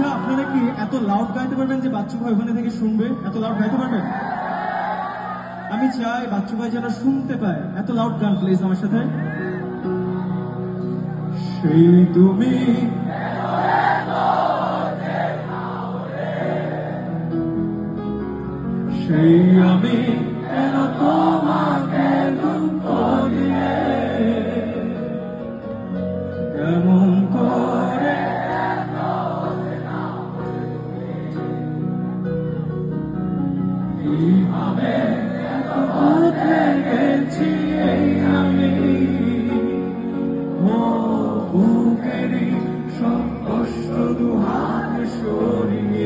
আচ্ছা আপনারা কি এত লাউড গাইতে পারবেন যে বাচ্চু ভাই ওখানে থেকে শুনবে? এত লাউড গাইতে পারবেন? আমি চাই বাচ্চু ভাই যেন শুনতে পায়। এত লাউড গান প্লিজ আমার সাথে। সেই তুমি সেই আমি কেন তোমাকে দুঃখ দিয়ে কেমন করে কিভাবে বদলে গেছি আমি বুকেরই সব কষ্ট দুহাত সরিয়ে